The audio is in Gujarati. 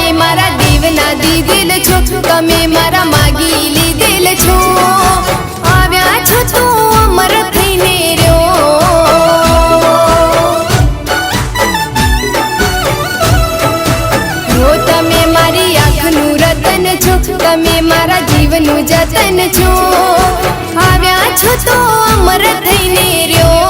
તમે મારા દેવના દીધેલ છો, તમે મારા માગી લીધેલ છો, આવ્યા છો તો અમર થઈને રહ્યો। તમે મારી આંખનું રતન છો, તમે મારા જીવનું જતન છો, આવ્યા છો તો અમર થઈને રહ્યો।